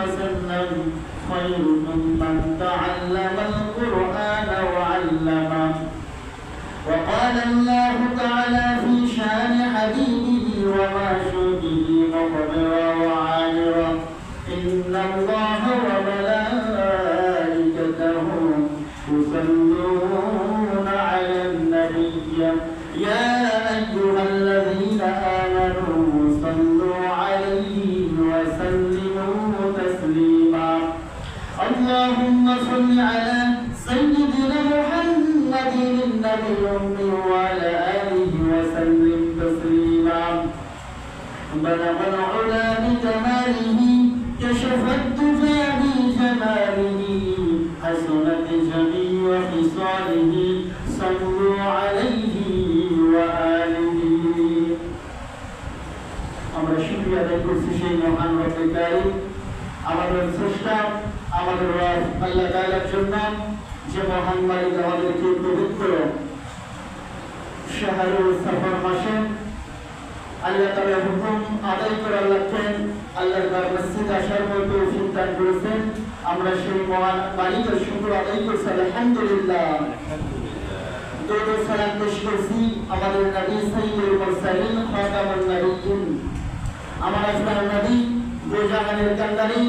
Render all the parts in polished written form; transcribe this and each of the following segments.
وسلم خيركم من تعلم القرآن وعلمه وقال الله تعالى في شان حبيبه ومعشوقه مقبرا وعامرا إن الله وملائكته يصلون على النبي يا أيها الذين آمنوا صلوا عليه وسلموا تسليما اللهم صل على سيدنا محمد النبي الأمي وعلى آله وسلم تسليما بلغ العلا بجماله كشف الدجى بجماله حسنت جميع خصاله صلوا عليه وآله আমরা শুকরিয়া আদায় করছি সেই মহান রব্বুল কারীম আমাদের স্রষ্টা আমাদের রব আল্লাহ তাআলার জন্য যে মহান মালিক আমাদেরকে পবিত্র শাহরুল সফর মাসে আল্লাহ তাআলার হুকুম আদায় করার লক্ষ্যে আল্লাহর মসজিদ আসার মতো তৌফিক দান করেছেন আমরা সেই মহান মালিকের শুকর আদায় করছি আলহামদুলিল্লাহ দরুদ ও সালাম পেশ করছি আমাদের নবী সাইয়্যিদুল মুরসালিন খাতামুন নবিয়্যিন আমার আসমান নবী গোজাহানের কান্দারি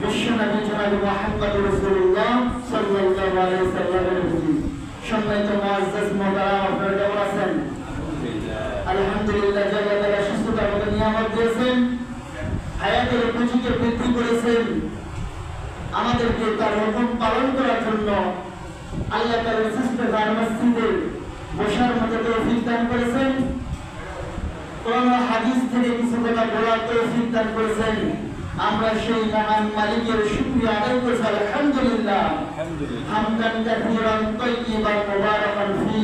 বিশ্ব নবী জনাব মুহাম্মদ রাসূলুল্লাহ সাল্লাল্লাহু আলাইহি ওয়াসাল্লামের হুজুর সম্মানিত মুআজ্জাজ মুহতারাম আপনারা কেমন আছেন আলহামদুলিল্লাহ আল্লাহ তাআলা সুস্থতার মতো নিয়ামত দিয়েছেন হায়াতের পুঁজিকে বৃদ্ধি করেছেন আমাদেরকে তার হুকুম পালন করার জন্য আল্লাহ তাআলা সৃষ্ট মসজিদে বসার মতো তৌফিক দান করেছেন কোরআন ও হাদিস থেকে কিছু কথা বলার তৌফিক দান করেছেন আমরা সেই মহান মালিকের শুকরিয়া আদায় করছি আলহামদুলিল্লাহ হামদান কাসীরান তাইয়িবান মুবারাকান ফি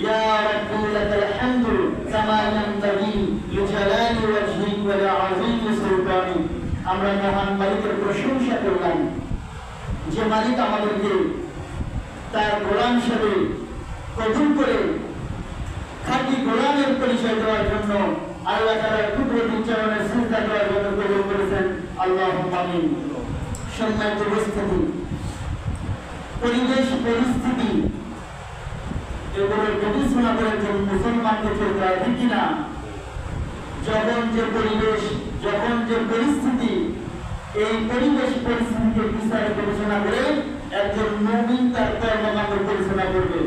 ইয়া রাব্বি লাকাল হামদু কামা ইয়ানবাগি লিজালালি ওয়াজহিক ওয়া লিআযীমি সুলতানি আমরা মহান মালিকের প্রশংসা করলাম যে মালিক আমাদেরকে তার গোলাম হিসেবে কবুল করে খাঁটি গোলামের পরিচয় দেওয়ার জন্য আল্লাহ তাআলার কুদরতি চরণে সিজদা করার জন্য কবুল করেছেন আল্লাহুম্মা আমিন সম্মানিত উপস্থিতি পরিবেশ পরিস্থিতি এগুলোর বিবেচনা করে একজন মুসলমানকে চলতে হয় ঠিক কিনা যখন যে পরিবেশ যখন যে পরিস্থিতি এই পরিবেশ পরিস্থিতিকে বিচার বিবেচনা করে একজন মুমিন তার কর্মকাণ্ড পরিচালনা করবে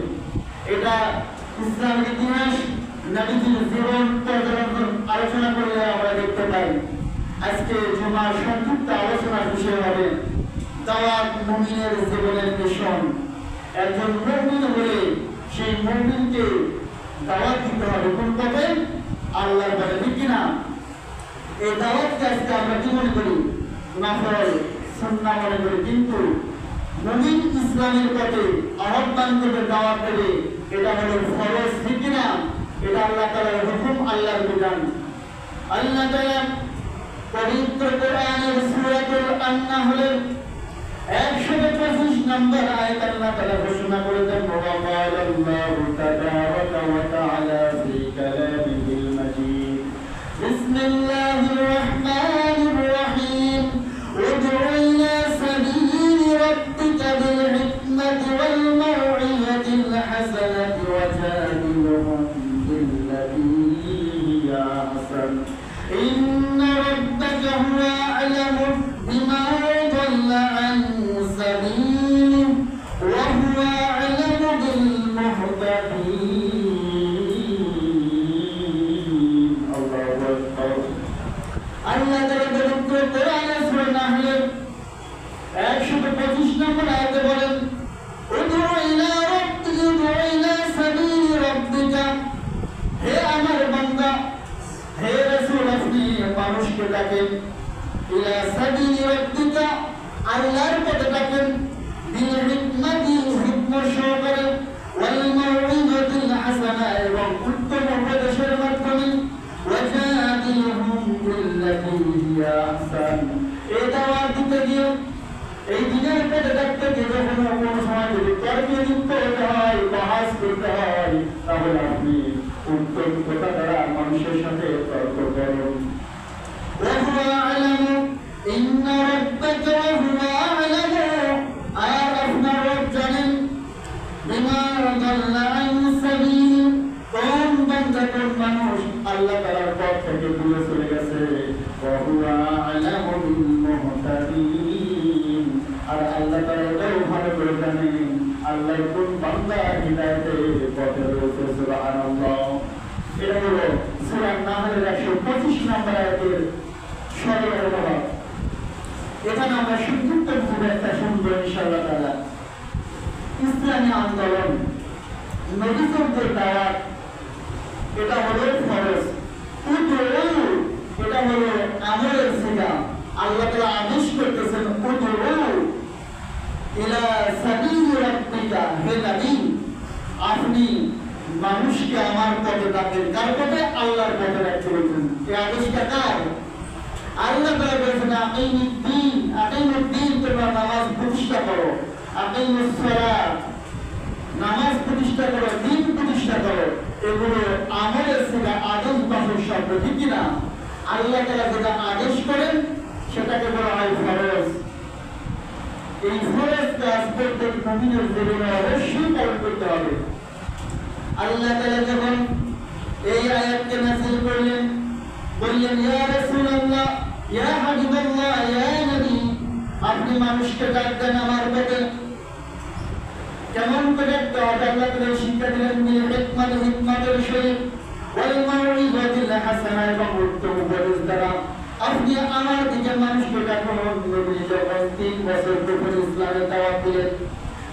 এটা ইসলামের ইতিহাস নবীজির জীবন পর্যবেক্ষণ আলোচনা করলে আমরা দেখতে পাই আজকে জুমার সংক্ষিপ্ত আলোচনার বিষয় হবে দাওয়াত মুমিনের জীবনের মিশন একজন মুমিন হলে সেই মুমিনকে দাওয়াত দিতে হবে কোন পথে আল্লাহর পথে ঠিক কিনা এই দাওয়াতকে আজকে আমরা কি মনে করি নফল সুন্নাহ মনে করি কিন্তু মুমিন ইসলামের পথে আহ্বান করবে দাওয়াত দেবে এটা হলো ফরজ ঠিক কিনা এটা আল্লাহ তাআলার হুকুম আল্লাহর বিধান আল্লাহ তাআলা পবিত্র কোরআনের সূরাতুল আন-নাহলের 125 নম্বর আয়াত আল্লাহ তাআলা ঘোষণা করেছেন ওয়া ক্বালা আল্লাহু তাবারাকা ওয়া তাআলা ফি কালামিহিল মাজিদ বিসমিল্লাহির রাহমানির রাহিম উদউ ইলা সাবিলি রাব্বিকা বিল হিকমাতি ওয়াল মাউইযাতিল হাসানাতি ওয়াজাদিলহুম বিল্লাতী হিয়া আহসান ইন্না রাব্বাকা হুয়া আ'লামু বিমা ضل عن سبيله وهو أعلم بالمهتدين الله أكبر আল্লাহ তাআলা পবিত্র কোরআনের সূরা নাহলের 125 নম্বর আয়াতে বলেন উদউ ইলা রাব্বিকা উদউ ইলা সাবিলি রাব্বিকা হে আমার বান্দা হে রাসূল আপনি মানুষকে ডাকেন ইলা সাবিলি রাব্বিকা আল্লাহর পথে ডাকেন বিল হিকমাতি হিকমত সহকারে ওয়াল মাউইযাতিল হাসানা এবং উত্তম উপদেশের মাধ্যমে ওয়াজাদিলহুম বিল্লাতী হিয়া আহসান এই দাওয়াত দিতে গিয়ে এই দিনের পথে ডাকতে গিয়ে যখন কোনো সময় যদি তর্কে লিপ্ত হতে হয় বাহাস করতে হয় তাহলে আপনি উত্তম কথা দ্বারা মানুষের সাথে তর্ক করুন ওয়া হুয়া আ'লামু ইন্না কোন বান্দা হিদায়াতের পথে রয়েছে সুবহানাল্লাহ। এটা হলো সূরা নাহলের 125 নম্বর আয়াতের 16 অনুবাদ। এখানে আমরা সংক্ষিপ্ত ভাবে একটা শুনবো ইনশাআল্লাহ তাআলা। ইসলামী আন্দোলন, নবীদের দাওয়াত, এটা হলো ফরজ। এটা হলো আমলের সিগা। আল্লাহ তাআলা আদেশ করতেছেন ইলা সাবিলি রাব্বিকা, হে নবী আপনি মানুষকে আমার পথে ডাকেন। কার পথে? আল্লাহর পথে ডাকতে বলেছেন। এই আদেশটা কার? আল্লাহ তাআলা বলেছেন আকিমুদ্দিন, তোমরা নামাজ প্রতিষ্ঠা করো। আকিমুস সালাত, নামাজ প্রতিষ্ঠা করো, দিন প্রতিষ্ঠা করো। এগুলো আমলের সিগা, আদেশ বাচক শব্দ, ঠিক কিনা? আল্লাহ তাআলা যেটা আদেশ করেন সেটাকে বলা হয় ফরজ। এই ফরজ কাজ প্রত্যেক মুমিনের জীবনে অবশ্যই পালন করতে হবে। আল্লাহ তাআলা যখন এই আয়াতকে নাযিল করলেন, বললেন ইয়া রাসূলুল্লাহ, ইয়া হাবিবাল্লাহ, ইয়া নবী আপনি মানুষকে ডাক দেন আমার পথে। কেমন করে ডাকতে হবে আল্লাহ তাআলা শিক্ষা দিলেন, হিকমাতের সহিত ওয়াল মাউইযাতিল হাসানা, এবং উত্তম উপদেশ দ্বারা আপনি আমার দিকে মানুষকে ডাকুন। নবী যখন 3 বছর পর ইসলামের দাওয়াত দিলেন,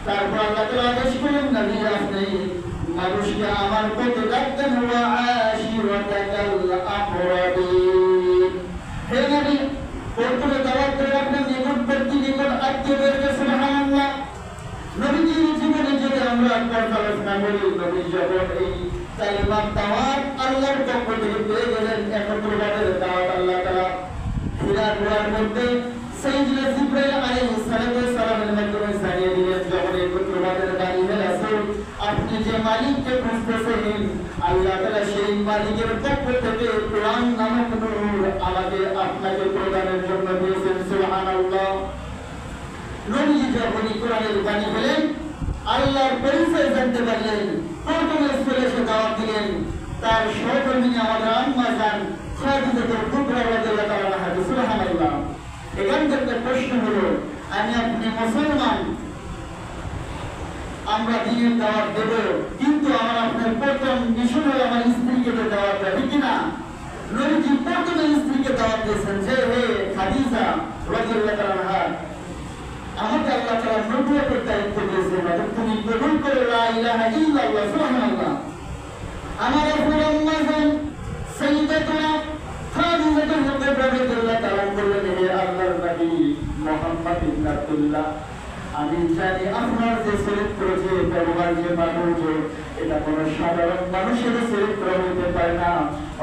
তারপর আল্লাহ তাআলা আদেশ করলেন নবী আপনি মানুষকে আমার পথে ডাকতেন। ওয়া আশিরাতাকাল আকরাবিন, হে নবী প্রথমে দাওয়াত দেন আপনার নিকটবর্তী নিকট আত্মীয়দেরকে। সুবহানাল্লাহ। নবীজির জীবনে যদি আমরা পর্যালোচনা করি, নবী যখন এই কালিমার দাওয়াত আল্লাহর পক্ষ থেকে পেয়ে গেলেন, একত্রবাদের দাওয়াত আল্লাহ তাআলা হিরা গুহার মধ্যে সাইয়্যিদুনা জিবরাইল আলাইহিস সালামের মাধ্যমে জানিয়ে দিলেন, যখন একত্রবাদের বাণী রাসূল আপনি যে মালিককে খুঁজতেছেন, আল্লাহ তাআলা সেই মালিকের পক্ষ থেকে কোরআন নামক নূর আমাকে আপনাকে প্রদানের জন্য দিয়েছেন। সুবহানাল্লাহ। নবীজি যখন কোরআনের বাণী পেলেন, আল্লাহর পরিচয় জানতে পারলেন, প্রথমে এসে দাওয়াত দিলেন তার সহকর্মী আমাদের আম্মা জান খাদিজাতুল কুবরা রাদিয়াল্লাহু তাআলা আনহা। সুবহানাল্লাহ। এখান থেকে প্রশ্ন হলো, আমি আপনি মুসলমান, আমরা দ্বীনের দাওয়াত দেব, কিন্তু আমার আপনার প্রথম মিশন হলো আমার স্ত্রীকে দাওয়াত দেওয়া, ঠিক কিনা? নবীজি প্রথমে স্ত্রীকে দাওয়াত দিয়েছেন যে হে খাদিজা রাদিয়াল্লাহু তাআলা আনহা, আমাকে আল্লাহ তাআলা নবুয়তের দায়িত্ব দিয়েছেন, তুমি কবুল করে লা ইলাহা ইল্লাল্লাহ। সুবহানাল্লাহ। আমার আপনার আম্মা জান সাইয়্যিদাতুনা খাদিজাতুল কুবরা রাদিয়াল্লাহু তাআলা বললেন, হে আল্লাহর নবী মুহাম্মদ ইবনে আব্দুল্লাহ, আমি জানি আপনার যে চরিত্র, যে ব্যবহার, যে মাধুর্য, এটা কোন সাধারণ মানুষের চরিত্র হতে পারে না।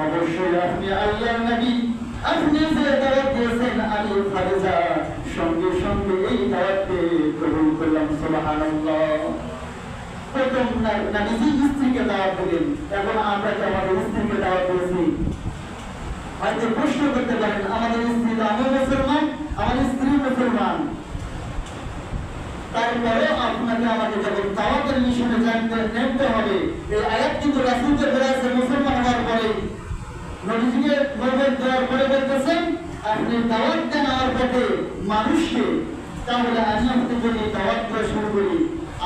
অবশ্যই আপনি আল্লাহর নবী, আপনি যে দাওয়াত দিয়েছেন আমি খাদিজা সঙ্গে সঙ্গে এই দাওয়াতকে কবুল করলাম। সুবহানাল্লাহ। প্রথম নবীজি স্ত্রীকে দাওয়াত দিলেন, এখন আমরা কি আমাদের স্ত্রীকে দাওয়াত দিয়েছি? হয়তো প্রশ্ন করতে পারেন, আমাদের স্ত্রী তো আমি মুসলমান, আমাদের স্ত্রী মুসলমান, তারপরে আপনাকে আমাকে যখন দাওয়াতের মিশনে জানতে হবে, এই আয়াত কিন্তু রাসূলকে বলেছে মুসলমান হওয়ার পরে, নবীজিকে নবুয়ত দেওয়ার পরে বলতেছেন আপনি দাওয়াত দেন আমার পথে মানুষকে। তাহলে আমি আপনি যদি দাওয়াত দেওয়া শুরু করি,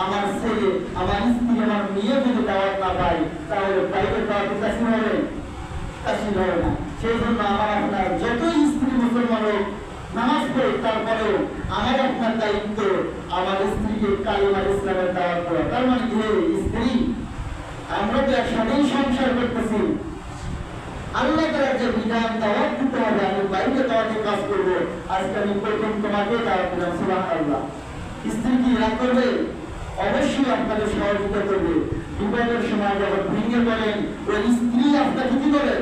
আমার ছেলে, আমার স্ত্রী, আমার মেয়ে যদি দাওয়াত না পাই, তাহলে বাইরের দাওয়াত কাশিন হবে? কাশিন হবে না। সেই জন্য আমার আপনার যতই স্ত্রী মুসলমান হোক, নামাজ পড়ে, তারপরেও আমার আপনার দায়িত্ব আমার স্ত্রীকে কালিমার ইসলামের দাওয়াত দেওয়া। তার মানে কি স্ত্রী, আমরা তো একসাথেই সংসার করতেছি, আল্লাহ তাআলার যে বিধান দাওয়াত দিতে হবে, আমি বাইরে দাওয়াতে কাজ করব, আজকে আমি প্রথম তোমাকে দাওয়াত দিলাম। সুবহানাল্লাহ। স্ত্রী কি রাগ করবে? অবশ্যই আপনাকে সহযোগিতা করবে। বিপদের সময় যখন ভেঙে পড়েন, ওই স্ত্রী আপনাকে কি করে?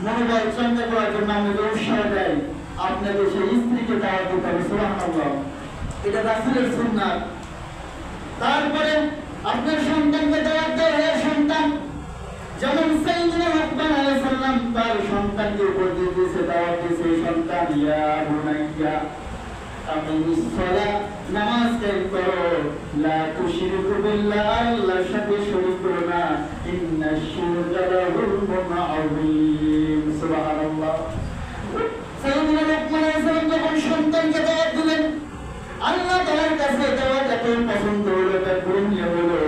মনোবল চঞ্চল করার জন্য আমাকে উৎসাহ দেয়, আপনাকে সেই স্ত্রীকে দাওয়াত দিতে হবে। সুবহানাল্লাহ। এটা রাসূলের সুন্নাত। তারপরে আপনার সন্তানকে দাওয়াত দেয়, হে সন্তান, যেমন সাইয়্যিদুনা লুকমান আলাইহিস সালাম তার সন্তানকে উপদেশ দিয়েছে, দাওয়াত দিয়েছে, সন্তান ইয়া বুনাইয়া আকিমিস সালাহ, নামাজ কায়েম করো, লা তুশরিকু বিল্লাহ, আল্লাহর সাথে শরীক করো না, ইন্নাশ শিরকা লাযুলমুন আযীম। সুবহানাল্লাহ। সাইয়্যিদুনা লুকমান আলাইহিস সালাম যখন সন্তানকে দাওয়াত দিলেন, আল্লাহ তাআলার কাছে দাওয়াত এত পছন্দ হলো, তার গ্রহণীয় হলো,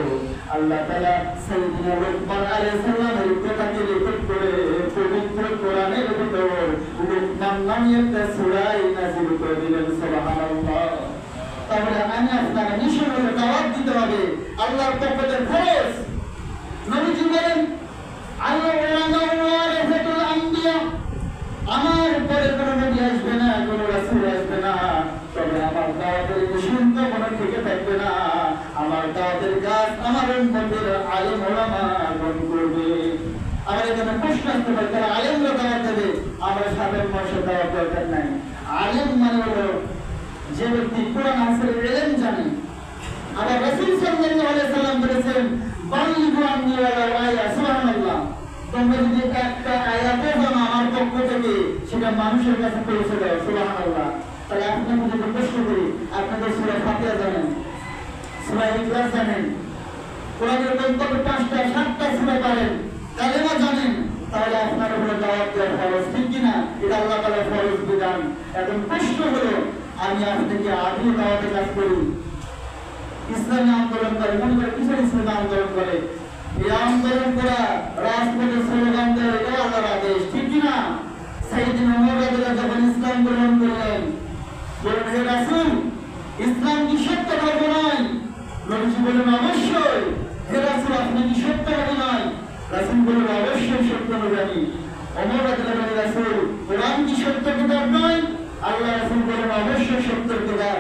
আল্লাহ তাআলা সাইয়্যিদনা লুকমান আলাইহিস সালামের কথাকে রেকর্ড করে পবিত্র কোরআনের ভিতর লুকমান নামে একটা সূরা নাযিল করে দিলেন। সুবহানাল্লাহ। তাহলে আমি আপনারা মিশনের দাওয়াত দিতে হবে, আল্লাহর পক্ষ থেকে ফরজ। নবীজি বলেন আল্লাহ ওয়ারাসাতুল আম্বিয়া, আমার পরে কোনো নবী আসবে না, কোনো রাসূল আসবে না, তবে আমার দাওয়াতের মিশন তো মনে থেকে থাকবে না। আমার দাওয়াতের কাজ আমার উম্মতের আলেম ওলামা গ্রহণ করবে। আমার এখানে প্রশ্ন আসতে পারে তারা আলেমরা দাওয়াত দেবে, আমরা সাধারণ মানুষের দাওয়াত দরকার নাই। আলেম মানে হলো যে ব্যক্তি কোরআন হাদিসের ইলম জানে। আবার রাসূল সাল্লাল্লাহু আলাইহি সাল্লাম বলেছেন বাল্লিগু আন্নী ওয়ালাউ আয়া। সুবহানাল্লাহ। তোমরা যদি একটা আয়াতও জানো আমার পক্ষ থেকে, সেটা মানুষের কাছে পৌঁছে দাও। সুবহানাল্লাহ। তাহলে আপনাকে যদি প্রশ্ন করি, আপনাদের সূরা ফাতিহা জানেন, সূরা ইখলাস জানেন, কোরআনের কমপক্ষে 5টা 7টা সূরা পারেন, কালেমা জানেন, তাহলে আপনার উপরে দাওয়াত দেওয়া ফরজ, ঠিক কিনা? এটা আল্লাহ তাআলার ফরজ বিধান। এখন প্রশ্ন হলো, আমি আপনাকে আগে দাওয়াতে কাজ করি, ইসলামী আন্দোলন করে, মনে করে কিসের ইসলামী আন্দোলন করে? এই আন্দোলন করা, রাজপথে স্লোগান দেওয়া, এটা আল্লাহর আদেশ, ঠিক কিনা? সাইয়্যিদনা ওমর রাদিয়াল্লাহু যখন ইসলাম গ্রহণ করলেন, বলেন হে রাসূল, ইসলাম কি সত্য ধর্ম নয়? নবীজি বলেন অবশ্যই। হে রাসূল, আপনি কি সত্য নবী নয়? রাসূল বলেন অবশ্যই সত্য নবী আমি। ওমর রাদিয়াল্লাহু আনহু রাসূল, কোরআন কি সত্য কিতাব নয়? আল্লাহ রাসূল বলেন অবশ্যই সত্য কিতাব।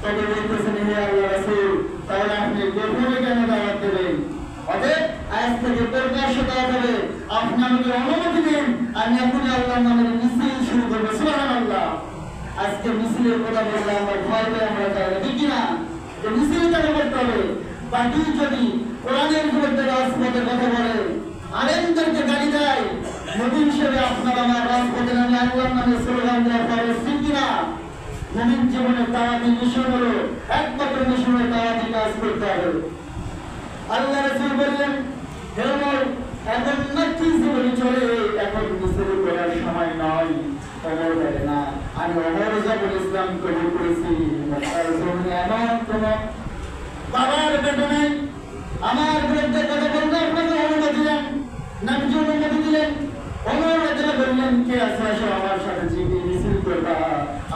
তবে বলতেছেন হে আল্লাহ রাসূল, তাহলে আপনি গোপনে কেন দাওয়াত দেবেন? অতএব আজ থেকে প্রকাশ্যে দাওয়াত হবে। আপনি আমাকে অনুমতি দিন, আমি এখনই আল্লাহর নামে মিছিল শুরু করবো। সুবহানাল্লাহ। আজকে মিছিলের কথা বললে আমরা ভয় পেয়ে আমরা যাই না, ঠিক কিনা? যে মিছিল কেন করতে হবে? বাকি যদি কোরআনের বিরুদ্ধে রাজপথের কথা বলে, আলেমদেরকে গালি দেয়, নবী হিসেবে আপনার আমার রাজপথে নামে আল্লাহর নামে স্লোগান দেওয়া ফরজ, ঠিক কিনা? মুমিন জীবনে দাওয়াতি মিশন হলো একমাত্র মিশনের দাওয়াতি কাজ করতে হবে। আল্লাহ রাসূল বললেন হে ওমর, এখন নাকি জীবন চলে, এখন মিছিল করার সময় নয়। ওমর বলে না, আমি ওমর যখন ইসলাম কবুল করেছি, মক্কার জমিনে এমন কোন বাবার বেটা নেই আমার বিরুদ্ধে কথা বলতে আপনাকে অনুমতি দেন। নবীজি অনুমতি দিলেন। ওমর রাদিয়াল্লাহু বললেন কে আছে আসো আমার সাথে জিবি মিছিল করবা।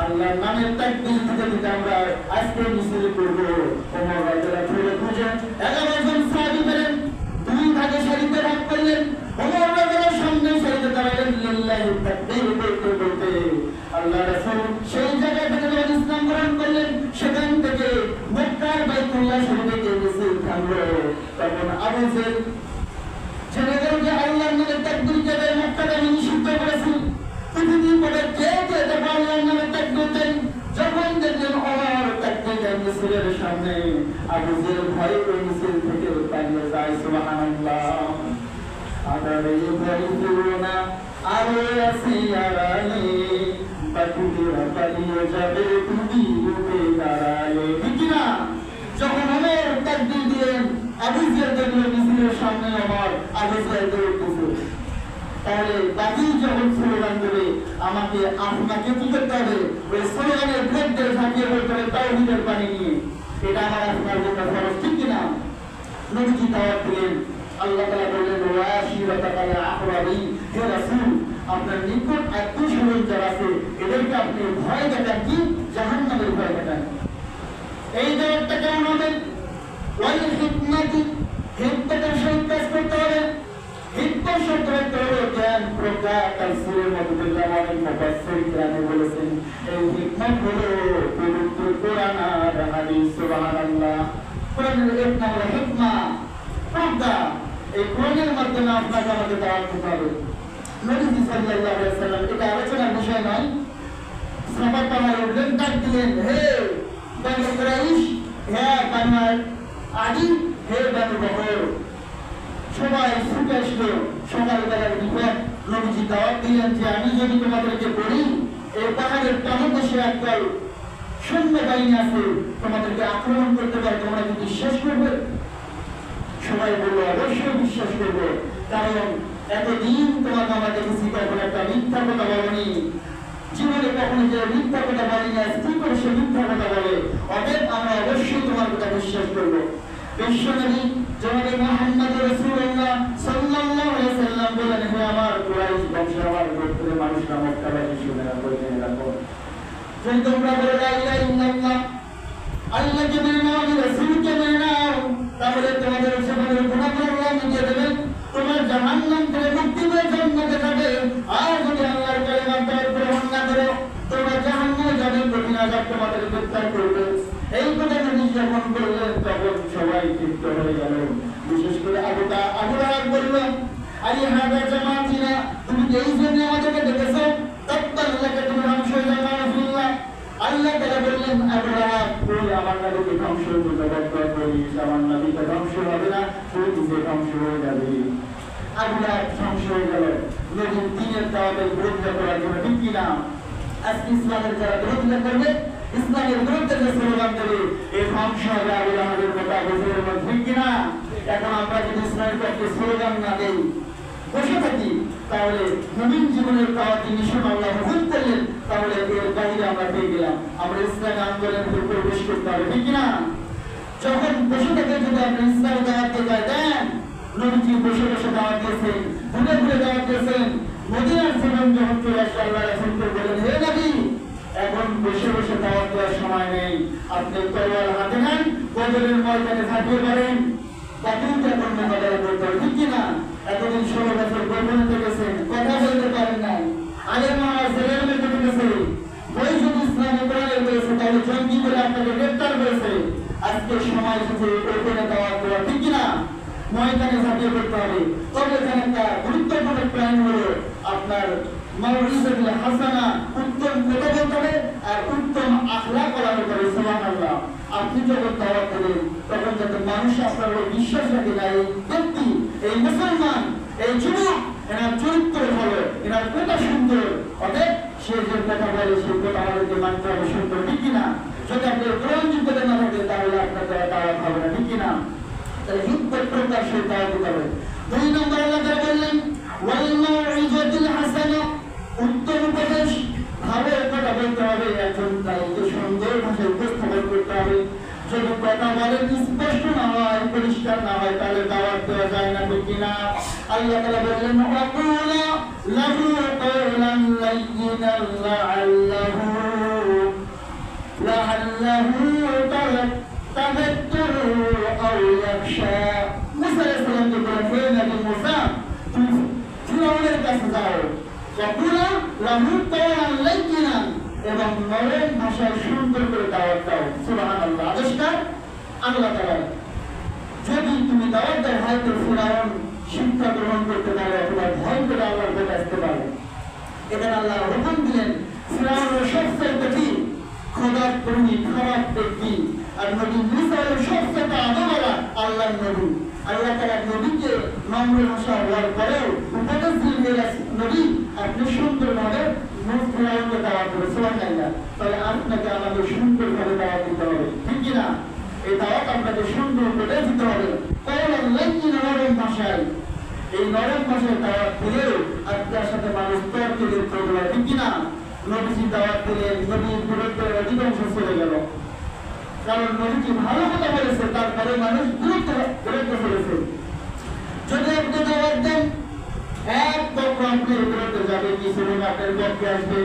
আল্লাহর নামে তাকবীর দিতে দিতে আমরা আজকে মিছিল করব। ওমর রাদিয়াল্লাহু খুঁজে 11 জন সাহাবী পেলেন, 2 ভাগে সারিতে ভাগ করলেন। ওমর রাদিয়াল্লাহু সামনে সারিতে দাঁড়ালেন, লিল্লাহি তাকবীর বলতে বলতে আল্লাহ রাসূল সেই জায়গা থেকে যখন ইসলাম গ্রহণ করলেন, সেখান থেকে মক্কার বাইতুল্লাহ শরীফে গিয়ে মিছিল থামলো। তখন আবু জেল জেনে গেল যে আল্লাহর নামে তাকবীর দেবে মক্কাতে আমি নিষিদ্ধ করেছি। পৃথিবীর পরে কেউ তো এটা আল্লাহর নামে তাকবীর দেন। যখন দেখলেন ওমর তাকবীর দেন মিছিলের সামনে, আবু জেল ভয়ে ওই মিছিল থেকে পালিয়ে যায়। সুবহানাল্লাহ। আদারে বলিনা আরো আসিয়ারালে বাকুরা পালিয়ে যাবে তুমি উঠে দাঁড়ালে, ঠিক না? যখন ওমর তাকবীর দিলেন, আবু জেল দেখলেন মিছিলের সামনে ওমর, আবু জেল দৌড়তেছে। তাহলে বাকি যখন স্লোগান দেবে, আমাকে আপনাকে কি করতে হবে? ওই স্লোগানের বিরুদ্ধে ঝাঁপিয়ে পড়তে হবে তাওহীদের পানি নিয়ে। এটা আমার আপনার জন্য ফরজ, ঠিক কিনা? নবীজি দাওয়াত দিলেন। আল্লাহ তাআলা বললেন ওয়াশিরাতাকাল আকরাবিন, হে রাসূল, আপনার নিকট আত্মীয়-স্বজন যারা আছে এদেরকে আপনি ভয় দেখান, কি? জাহান্নামের ভয় দেখান। এই দাওয়াতটা কেমন হবে? ওয়াল হিকমাতি, হিকমতের সহিত কাজ করতে হবে। হিকমত শব্দ হলো জ্ঞান প্রকাশ। তাফসীরের মধ্যে অনেক মুফাসসির কেরাম বলেছেন এই হিকমত হলো পবিত্র কোরআন আর হাদিস। সুবহানাল্লাহ। কোরআনের এক নাম হলো হিকমা, প্রজ্ঞা। এই কোরআনের মাধ্যমে আপনাকে আমাকে দাওয়াত দিতে হবে। নবী সাল্লাল্লাহু আলাইহি ওয়াসাল্লাম, এটা আলোচনার বিষয় নয়, সাহাবারা উঠলেন, ডাক দিলেন, হে বনু কুরাইশ, হে বনু আদি, হে বনু বকর। সবাই ছুটে আসলো। সকালবেলার বিপদ। নবীজি দাওয়াত দিলেন যে আমি যদি তোমাদেরকে বলি এই পাহাড়ের পাদদেশে একদল সৈন্য বাহিনী আছে, তোমাদেরকে আক্রমণ করতে পারে, তোমরা কি বিশ্বাস করবে? সবাই বললো অবশ্যই বিশ্বাস করবো, কারণ এতদিন তোমাকে আমরা দেখেছি কখনো একটা মিথ্যা কথা বলনি, জীবনে কখনো যে মিথ্যা কথা বলি না, কি করে সে মিথ্যা কথা বলে, অতএব আমরা অবশ্যই তোমার কথা বিশ্বাস করবো। বিশ্বনবী জনাবে মুহাম্মদ রাসূলুল্লাহ সাল্লাল্লাহু আলাইহি ওয়াসাল্লাম বলেন, হে আমার কুরাইশ বংশ, আমার গোত্রের মানুষরা মক্কাবাসী শুনে রাখো, জেনে রাখো, যদি তোমরা বলো লা ইলাহা ইল্লাল্লাহ, আল্লাহকে মেনে নাও, রাসূলকে মেনে নাও, তাহলে তোমাদের জীবনের গুনাহগুলো আল্লাহ মিটিয়ে দেবেন, তোমার জাহান্নাম থেকে মুক্তি পেয়ে জান্নাতে যাবে। আর যদি আল্লাহর কালিমা গ্রহণ না করো, তোমরা জাহান্নামে যাবে, কঠিন আযাব তোমাদের গ্রেফতার করবে। এই কথা নবী যখন বললেন তখন সবাই ক্ষিপ্ত হয়ে গেল। বিশেষ করে আবু লাহাব বলল, আলী হাদা জামাতিনা, তুমি এই জন্য আমাদেরকে ডেকেছো, তাব্বান লাকা, তুমি ধ্বংস হয়ে যাবে রাসূলুল্লাহ। আল্লাহ তাআলা বললেন, আবু লাহাব, তুই আমার নবীকে ধ্বংস করতে বদ্ধ করিস, আমার নবীকে ধ্বংস হবে না, তুই নিজে ধ্বংস হয়ে যাবি। আবু লাহাব ধ্বংস হয়ে গেল নবীর দ্বীনের দাওয়াতের বিরোধিতা করার জন্য, ঠিক কিনা? আজকে ইসলামের যারা বিরোধিতা করবে, ইসলামের বিরুদ্ধে যে স্লোগান দেবে, এই ধ্বংস হবে আবু লাহাবের মতো আবু জেহেলের মতো, ঠিক কিনা? এখন আমরা যদি ইসলামের পক্ষে স্লোগান না দেই, বসে থাকি, তাহলে নবীন জীবনের দাওয়াতি মিশন আল্লাহ হুকুম করলেন, তাহলে এর বাইরে আমরা পেয়ে গেলাম। আমরা ইসলামী আন্দোলনের উপর প্রবেশ করতে হবে, ঠিক কিনা? যখন বসে থেকে যদি আপনি ইসলামী দাওয়াত দিয়ে দেন, নবীজি বসে বসে দাওয়াত দিয়েছেন, ঘুরে ঘুরে দাওয়াত দিয়েছেন, মদিনার জীবন যখন চলে আসে, আল্লাহ রাসূলকে বলেন, হে নবী, এখন বসে বসে দাওয়াত দেওয়ার সময় নেই, আপনি তলোয়ার হাতে নেন, বদরের ময়দানে ঝাঁপিয়ে পড়েন, বাতিলকে এখন মোকাবেলা করতে হবে, ঠিক কিনা? এতদিন 16 বছর গোপনে থেকেছেন, কথা বলতে পারেন নাই, আলেম আমার জেলের মধ্যে থেকেছে, বই শুধু ইসলামে কোরআনে রয়েছে, তাহলে জঙ্গি করে আপনাকে গ্রেফতার করেছে। আজকে সময় এসেছে ওপেনে দাওয়াত দেওয়া, ঠিক কিনা? ময়দানে ঝাঁপিয়ে পড়তে হবে। তবে এখানে একটা গুরুত্বপূর্ণ প্ল্যান হলো আপনার মাউইজাতুল হাসানা, উত্তম কথা বলতে হবে আর উত্তম আখলাক করাতে হবে। সুবহানাল্লাহ। আপনি যখন দাওয়াত দেবেন তখন যাতে মানুষ আপনার উপর বিশ্বাস রাখে, না এই ব্যক্তি, এই মুসলমান, এই যুবক, এনার চরিত্র ভালো, এনার কথা সুন্দর, অতএব সে যে কথা বলে সেই কথা আমাদেরকে মানতে হবে, সুন্দর, ঠিক কিনা? যদি আপনার গ্রহণযোগ্যতা না থাকে তাহলে আপনার দ্বারা দাওয়াত হবে না, ঠিক কিনা? তাহলে হিকমত প্রকাশ হয়ে দাওয়াত দিতে হবে। 2 নম্বর আল্লাহ তাআলা বললেন, ওয়াল মাউইজাতুল হাসানা, উত্তম উপদেশ, ভালো কথা বলতে হবে, একজন দায়িত্ব সুন্দর ভাষায় উপস্থাপন করতে হবে। যদি কথা বলেন স্পষ্ট না হয়, পরিষ্কার না হয়, তাহলে দাওয়াত দেওয়া যায় না, ঠিক কিনা? আল্লাহ তাআলা বললেন, ওয়াকুলা লাহু কওলান লাইয়িনান লাআল্লাহু তাযাক্কারু আও ইয়াখশা। মুসা আলাইহিস সালামকে বলেন, হে নবী মুসা, তুমি ফিরআউনের কাছে যাও, ওয়াকুলা লাহু কওলান লাইয়িনান, এবং নরম ভাষায় সুন্দর করে দাওয়াত দাও। সুবহানাল্লাহ। আদেশটা আল্লাহ তাআলা। যদি তুমি দাওয়াত দাও, হয়তো ফিরআউন শিক্ষা গ্রহণ করতে পারে অথবা ভয় করে আল্লাহর কাছে আসতে পারে। এখানে আল্লাহ হুকুম দিলেন, ফিরআউনের সবচেয়ে কঠিন, খোদার প্রেমী, খারাপ ব্যক্তি, আর নবী মুসা হলেন সবচেয়ে আদমওয়ালা আল্লাহর নবী। আল্লাহ তাআলা নবীকে নম্র ভাষা বলার পরেও উপদেশ দিলেন, নবী আপনি সুন্দরভাবে ফিরআউনকে দাওয়াত দেবেন। সুবহানাল্লাহ। তাহলে আপনাকে আমাদের সুন্দরভাবে দাওয়াত দিতে হবে, ঠিক কিনা? এই দাওয়াত আপনাকে সুন্দর করে দিতে হবে, কওলান লাইয়িনান, নরম ভাষায়। এই নরম ভাষায় দাওয়াত দিলেও আপনার সাথে মানুষ তর্কে লিপ্ত হবে, ঠিক কিনা? নবীজি দাওয়াত দিলেন, নবীর বিরুদ্ধে অধিকাংশ চলে গেল, কারণ নবীজি ভালো কথা বলেছে, তারপরে মানুষ বিরুদ্ধে চলেছে। যদি আপনি দাওয়াত দেন, এক পক্ষ আপনার বিরুদ্ধে যাবে, কিছু লোক আপনার পক্ষে আসবে।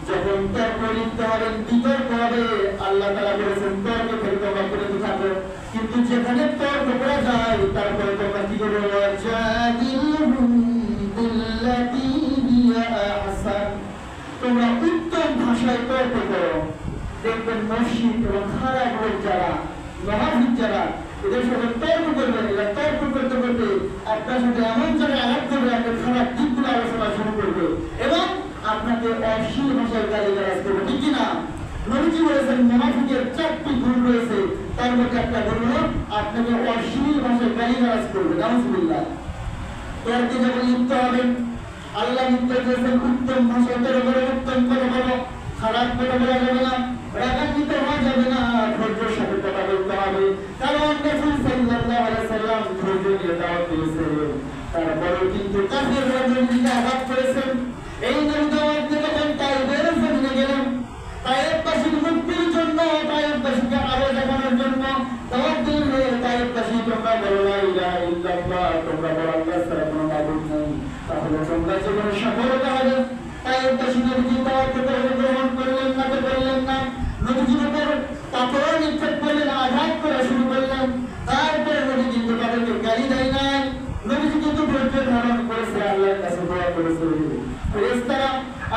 যখন তর্ক লিপ্ত হবেন, বিতর্ক হবে, আল্লাহ তাআলা বলেছেন তর্ক থেকে তোমরা বিরত থাকো। কিন্তু যেখানে তর্ক করা যায়, তারপরে তোমরা কি করবে? ওয়াজাদিলহুম বিল্লাতী হিয়া আহসান, তোমরা উত্তম ভাষায় তর্ক করো। দেখবেন মসজিদ এবং খারাপ লোক যারা, মহাজিদ যারা, এদের সাথে তর্ক করবেন, এরা তর্ক করতে করতে আপনার সাথে এমন জায়গায় আঘাত করবে, আপনার খারাপ দিকগুলো আলোচনা শুরু করবে এবং আপনাকে অশ্লীল ভাষায় গালিগালাজ করবে, ঠিক কিনা? নবীজি বলেছেন মুনাফিকের 4টি গুণ রয়েছে, তার মধ্যে একটা গুণ হলো আপনাকে অশ্লীল ভাষায় গালিগালাজ করবে। নাউজুবিল্লাহ। তর্কে যখন লিপ্ত হবেন, আল্লাহ নির্দেশ দিয়েছেন উত্তম ভাষায় তর্ক করো, উত্তম কথা বলো, খারাপ কথা বলা যাবে না, রাগান্বিত হওয়া যাবে না, ধৈর্যের সাথে কথা বলতে হবে। কারণ রাসূল সাল্লাল্লাহু আলাইহি ওয়াসাল্লাম ধৈর্য নিয়ে দাওয়াত দিয়েছেন, তারপরেও কিন্তু কাফিররা নবীকে আঘাত করেছেন। এই নবী দাওয়াত দিয়ে যখন তায়েফের জমিনে গেলেন, তায়েফবাসীর মুক্তির জন্য, তায়েফবাসীকে আলো দেখানোর জন্য দাওয়াত দিলেন, তায়েফবাসী বলো লা ইলাহা ইল্লাল্লাহ, তোমরা বলো আল্লাহ ছাড়া কোনো মাবুদ নেই, তাহলে তোমরা জীবনে সফলতা হবে। তাই উদ্দেশ্য নবীজি দাওয়াত গ্রহণ করলেন না তো করলেন না, নবীজির উপর পাথর নিক্ষেপ করলেন, আঘাত করা শুরু করলেন। তারপরে নবী কিন্তু তাদেরকে গালি দেয় নাই, নবীজি কিন্তু ধৈর্য ধারণ করেছে, আল্লাহর কাছে দোয়া করেছে। ফেরেশতারা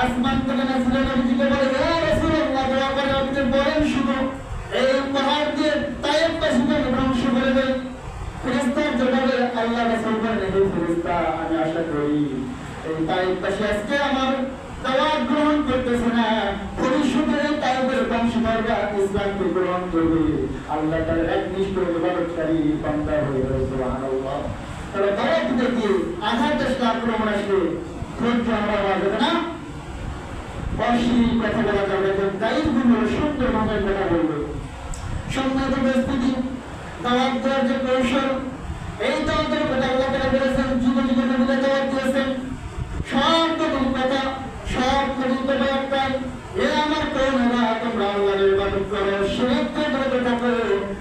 আসমান থেকে নাজিলে নবীজিকে বলে, ইয়া রাসূলুল্লাহ, দোয়া করে আপনি বলেন শুধু এই পাহাড় দিয়ে তায়েফবাসীকে ধ্বংস করে দেয়। ফেরেশতার জবাবে আল্লাহ রাসূল বলেন, হে ফেরেশতা, আমি আশা করি এই তায়েফবাসী আজকে আমার দাওয়াত গ্রহণ করতেছে না, ভবিষ্যতে এই তায়েফের বংশধররা ইসলামকে গ্রহণ করবে, আল্লাহ তার একনিষ্ঠ ইবাদতকারী বান্দা হয়ে যাবে। সুবহানাল্লাহ। তাহলে দাওয়াত দিতে গিয়ে আঘাত আসলে, আক্রমণ আসলে ধৈর্য হারা যাবে না, অশ্লীল কথা বলা যাবে না, দায়িত্বগুলো সুন্দর ভাবে কথা বলবে। সম্মানিত উপস্থিতি, দাওয়াত দেওয়ার যে কৌশল, এই দাওয়াতের কথা আল্লাহ তাআলা বলেছেন, যুগে যুগে নবীরা দাওয়াত দিয়েছেন, সব নবীর কথা, সব নবীর কথা একটাই, এ আমার কওমেরা, তোমরা আল্লাহর ইবাদত করো, শিরক থেকে দূরে থাকো।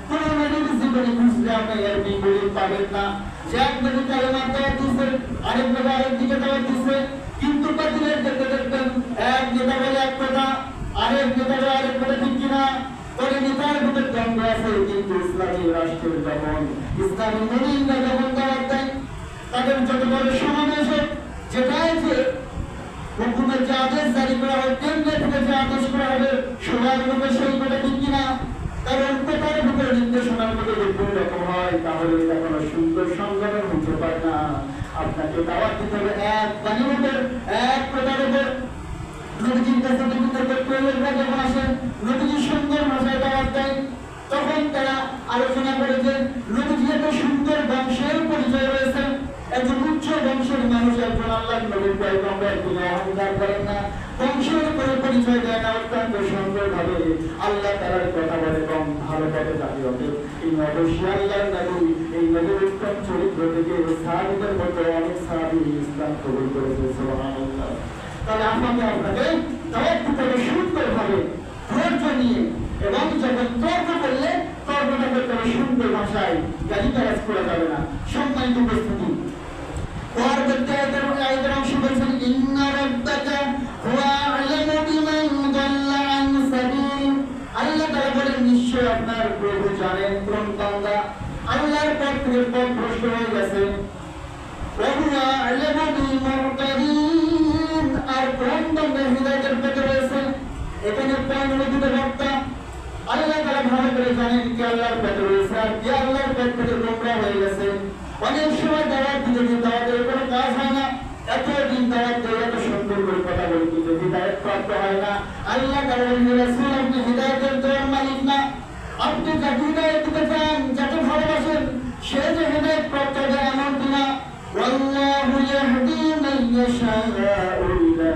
কোন নবীর জীবনে খুঁজলে আপনি এর বিপরীত পাবেন না। যে এক নবী কালেমার দাওয়াত দিয়েছে, আরেক নবী আরেক দিকে দাওয়াত দিয়েছে, কিন্তু বাতিলের দেখতে দেখবেন এক নেতা বলে এক কথা, আরেক নেতা বলে আরেক কথা, ঠিক কিনা? পরে নেতার ভিতরে দ্বন্দ্ব আছে, কিন্তু ইসলামী রাষ্ট্রের যখন ইসলামী নবীরা যখন দাওয়াত দেয়, তাদের যত বড় সমাবেশ হোক, যেটাই যে হুকুমের যে আদেশ জারি করা হয়, কেন্দ্র থেকে যে আদেশ করা হবে, সবার লোকের সেই কথা, ঠিক কিনা? কারণ কোথার ভিতরে নির্দেশনার মধ্যে যদি কোন রকম হয়, তাহলে এটা কোনো সুন্দর সংগঠন হতে পারে না। আপনাকে দাওয়াত দিতে হবে এক বাণীর উপর, এক কথার উপর। নবীজির কাছে নবীরা যখন আসেন, নবীজি সুন্দর ভাষায় দাওয়াত দেয়, তখন তারা আলোচনা করে যে নবীজি এত সুন্দর বংশের পরিচয় রয়েছে, এত উচ্চ বংশের মানুষ, একজন আল্লাহর নবীর পয়গম্বর, তিনি অহংকার করেন না, বংশের উপরে পরিচয় দেয় না, অত্যন্ত সুন্দরভাবে আল্লাহ তাআলার কথা বলে এবং ভালো পথে দাবি হবে। এই অবশ্যই আল্লাহর নবী, এই নবীর উত্তম চরিত্র থেকে সাহাবীদের মতো অনেক সাহাবী ইসলাম কবুল করেছে। সুবহানাল্লাহ। তাহলে আপনাকে দাওয়াত দিতে হবে সুন্দরভাবে, ধৈর্য নিয়ে, এবং যখন তর্ক করলে তর্কটা করতে হবে সুন্দর ভাষায়, গালিগালাজ করা যাবে না। সম্মানিত উপস্থিতি, পরবর্তী আয়াতের অংশ বলছেন, ইন্না রাব্বাকা হুয়া আ'লামু বিমান দাল্লা আন সাবিল। আল্লাহ তাআলা বলেন, নিশ্চয় আপনার প্রভু জানেন কোন বান্দা আল্লাহর পথ থেকে পথভ্রষ্ট হয়ে গেছে। ওয়া হুয়া আ'লামু বিল মুহতাদিন, আর কোন বান্দা হিদায়াতের পথে রয়েছে। এখানে পূর্ণবিত বক্তা আল্লাহ তাআলা ভালো করে জানেন কে আল্লাহর পথে রয়েছে আর কে আল্লাহর পথ থেকে গোমরা হয়ে গেছে। অনেক সময় দাওয়াত দিতে দিতে দাওয়াতের কোনো কাজ হয় না, এতদিন দাওয়াত দিয়ে এত সুন্দর করে কথা বলি, কিন্তু হিদায়াত প্রাপ্ত হয় না। আল্লাহ তাআলা বলেন, রাসূল, আপনি হিদায়াতের দেওয়ার মালিক না, আপনি যাকে হিদায়াত দিতে চান, যাকে ভালোবাসেন, সে যে হিদায়াত প্রাপ্ত হবে এমন কিনা। ওয়াল্লাহু ইয়াহদি মান ইয়াশাউ ইলা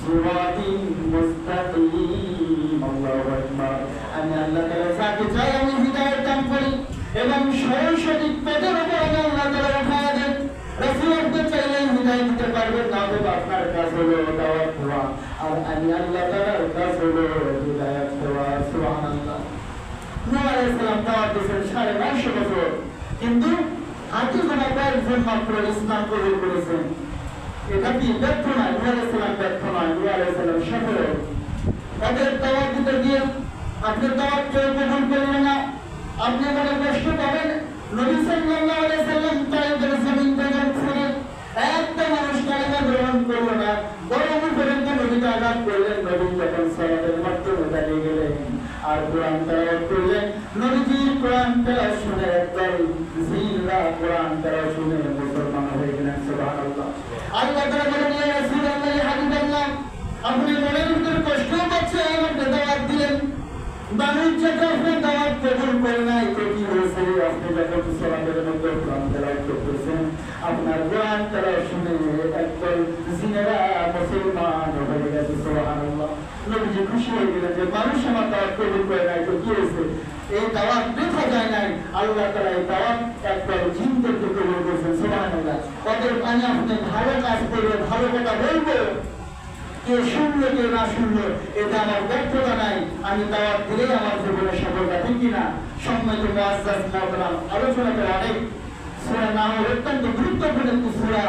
সিরাতিন মুস্তাকিম। আল্লাহু আকবার। আমি আল্লাহ তাআলা যাকে চাই আমি হিদায়াত দান করি এবং সরল সঠিক পথের উপর আল্লাহ তাআলা উঠায়া দেন। রাসূল আপনি চাইলে হিদায়াত দিতে পারবেন না, তবে আপনার কাজ হলো দাওয়াত দেওয়া, আর আমি আল্লাহ তাআলার কাজ হলো হিদায়াত দেওয়া। সুবহানাল্লাহ। নূহ আলাইহিস সালাম দাওয়াত দিয়েছেন 950 বছর, কিন্তু হাতে গোনা কয়েকজন মাত্র ইসলাম কবুল করেছেন। এটা কি ব্যর্থ নয়? নূহ আলাইহিস সালাম ব্যর্থ নয়, নূহ আলাইহিস সালাম সফল। তাদের দাওয়াত দিতে গিয়ে আপনি দাওয়াত কেউ কবুল করলেন না, আপনি বলে কষ্ট পাবেন। নবী সাল্লাল্লাহু আলাইহি সাল্লাম তায়েফের জমিন থেকে ঘুরে একটা মানুষ কালিমা গ্রহণ করল না, বরং পর্যন্ত নবীকে আঘাত করলেন। নবী যখন সালাতের মাধ্যমে দাঁড়িয়ে গেলেন আর কোরআন তেলাওয়াত করলেন, নবীজির কোরআন তেলাওয়াত শুনে একদল জিনরা কোরআন তেলাওয়াত শুনে মুসলমান হয়ে গেলেন। সুবহানাল্লাহ। আল্লাহ তাআলা বলেন, ইয়া রাসূলুল্লাহ, ইয়া হাবিবাল্লাহ, আপনি মনের ভিতরে কষ্ট পাচ্ছেন, আপনি দাওয়াত দিলেন, বাণিজ্যকে আপনি দাওয়াত কবুল করে নাই, তো কি হয়েছে? আপনি যখন সালাতের মধ্যে কোরআন তেলাওয়াত করতেছেন, আপনার কোরআন তেলাওয়াত শুনে একদল জিনেরা মুসলমান হয়ে গেছে। সুবহানাল্লাহ। নবীজি খুশি হয়ে গেলেন যে মানুষ আমার দাওয়াত কবুল করে নাই, তো কি হয়েছে? এই দাওয়াত বৃথা যায় নাই, আল্লাহ তাআলা এই দাওয়াত একদল জিনদেরকে কবুল করেছেন। সুবহানাল্লাহ। ওদের পানি আপনি ভালো কাজ করবে, ভালো কথা বলবো, কে শুনলো কে না শুনলো এটা আমার ব্যর্থতা নাই, আমি দাওয়াত দিলেই আমার জীবনে সফলতা, ঠিক কিনা? সম্মানিত মুআজ্জাজ মুহতারাম, আলোচনা করে অনেক সূরা নাহল অত্যন্ত গুরুত্বপূর্ণ একটি সূরা।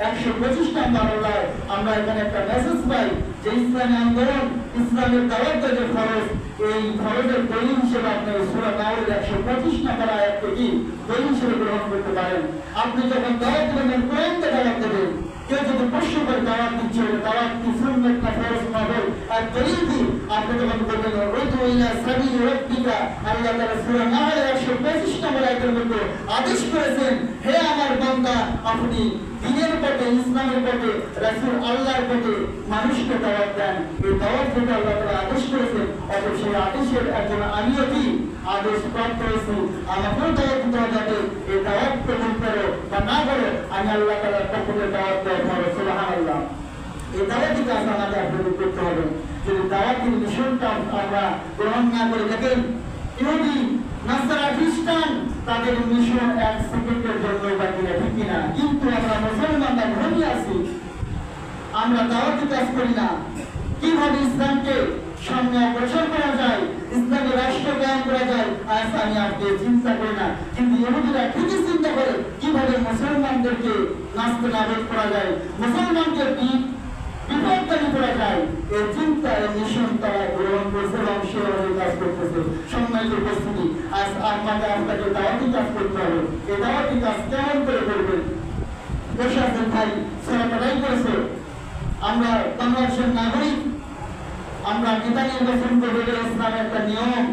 125 নম্বর আল্লাহ আমরা এখানে একটা মেসেজ পাই যে ইসলামী আন্দোলন, ইসলামের দাওয়াত যে ফরজ, এই ফরজের দলিল হিসেবে আপনি সূরা নাহলের 125 নম্বর আয়াতকে কি দলিল হিসেবে গ্রহণ করতে পারেন। আপনি যখন দাওয়াত দেবেন, কোরআনকে দাওয়াত দেবেন, কেউ যদি প্রশ্ন করে দাওয়াত দিচ্ছে, দাওয়াত কি সুন্নাত না ফরজ না বল, আর দলিল কি আপনি যখন বলবেন উদু ইলা সাবিল রাব্বিকা, আল্লাহ তাআলা সূরা নাহলের 125 নম্বর আয়াতের মধ্যে আদেশ করেছেন, হে আমার বান্দা, আপনি দ্বীনের পথে, ইসলামের পথে, রাসূল আল্লাহর পথে মানুষকে দাওয়াত দেন। এই দাওয়াত যেটা আল্লাহ তাআলা আদেশ করেছেন, অতএব সেই আদেশের একজন আমিও কি আদেশ প্রাপ্ত হয়েছি, আমাকেও দাওয়াত দিতে হবে। এই দাওয়াত কবুল করো বা না করো, আমি আল্লাহ তাআলার পক্ষ থেকে দাওয়াত দেওয়া করো, সুবহানাল্লাহ। এই দাওয়াতি কাজ আমাদের আপনাদের করতে হবে। যদি দাওয়াতের মিশনটা আমরা গ্রহণ না করে দেখেন, ইহুদি নাসারা খ্রিস্টান তাদের মিশন 1 সেকেন্ডের জন্য বাকি না, ঠিক কিনা? কিন্তু আমরা মুসলমানরা ধনী আছি, আমরা দাওয়াতি কাজ করি না। কিভাবে ইসলামকে সামনে অগ্রসর করা যায়, ইসলামের রাষ্ট্র কায়েম করা যায়, আজ আমি আপনি চিন্তা করি না। কিন্তু ইহুদিরা ঠিকই চিন্তা করে কিভাবে মুসলমানদেরকে নাস্তানাবুদ করা যায়, মুসলমানকে বিপদগামী করা যায়। এই চিন্তা, এই মিশন তারা গ্রহণ করছে এবং সেভাবে কাজ করতেছে। সম্মানিত উপস্থিতি, আজ আপনাকে আপনাকে দাওয়াতি কাজ করতে হবে। এই দাওয়াতি কাজ কেমন করে করবেন? বসে আছেন ভাই, সরকারাই করেছে। আমরা বাংলাদেশের নাগরিক, আমরা নেতা নির্বাচন করবো, ইসলামের একটা নিয়ম।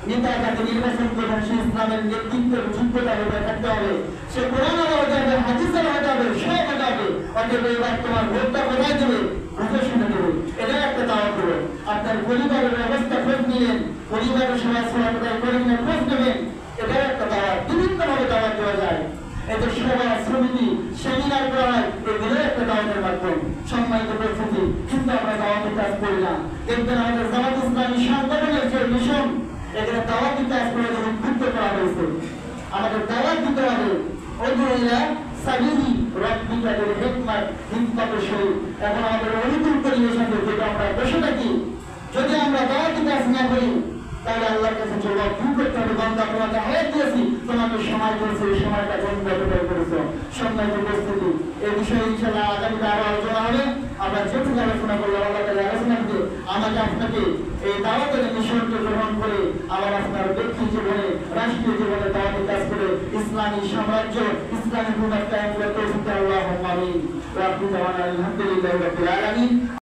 নেতা যাকে নির্বাচন করবেন সে ইসলামের নেতৃত্বের যোগ্যতা হতে থাকতে হবে, সে কোরআনের হতে হবে, হাদিসের হতে হবে, সব হতে হবে। অতএব এবার তোমার ভোটটা কোথায় দেবে? বুঝে শুনে দেবে। এটাই একটা দাওয়াত দেবে। আপনার পরিবারের অবস্থা খোঁজ নিলেন, পরিবারের সবাই সহায়তা করে নিয়ে খোঁজ নেবেন, এটাই একটা দাওয়াত। বিভিন্নভাবে দাওয়াত দেওয়া যায়। এদের সভা, সমিতি, সেমিনার করা হয়, এগুলো একটা দাওয়াতের মাধ্যম। সম্মানিত উপস্থিতি, কিন্তু আমরা দাওয়াতের কাজ করি না। দেখবেন আমাদের জামাত ইসলামী সংগঠনের যে মিশন, এখানে দাওয়াতি কাজ করে যখন উদ্বুদ্ধ করা হয়েছে, আমাদের দাওয়াত দিতে হবে উদু ইলা সাবিলি রাব্বিকা বিল হিকমাতির সহিত। এখন আমাদের অনুকূল পরিবেশ আছে, যেটা আমরা বসে থাকি, যদি আমরা দাওয়াতি কাজ না করি তাহলে আল্লাহর কাছে জবাব করতে হবে, বান্দা তোমাকে হায়াত দিয়েছি, তোমাকে সময় দিয়েছি, এই সময়টা কোন ব্যবহার করেছো। সম্মানিত উপস্থিতি, এই বিষয়ে ইনশাআল্লাহ আগামীতে আরো আলোচনা হবে। আমরা যেটুকু আলোচনা করলাম, আল্লাহ তাআলা আলোচনা করে আমাকে আপনাকে এই দাওয়াতের মিশনকে গ্রহণ করে আমার আপনার ব্যক্তি জীবনে, রাষ্ট্রীয় জীবনে দাওয়াতি কাজ করে ইসলামী সাম্রাজ্য, ইসলামী হুকুমত কায়েম করতে আল্লাহুম্মা আমিন। ওয়া আখিরু দাওয়ানা আলহামদুলিল্লাহি রাব্বিল আলামিন।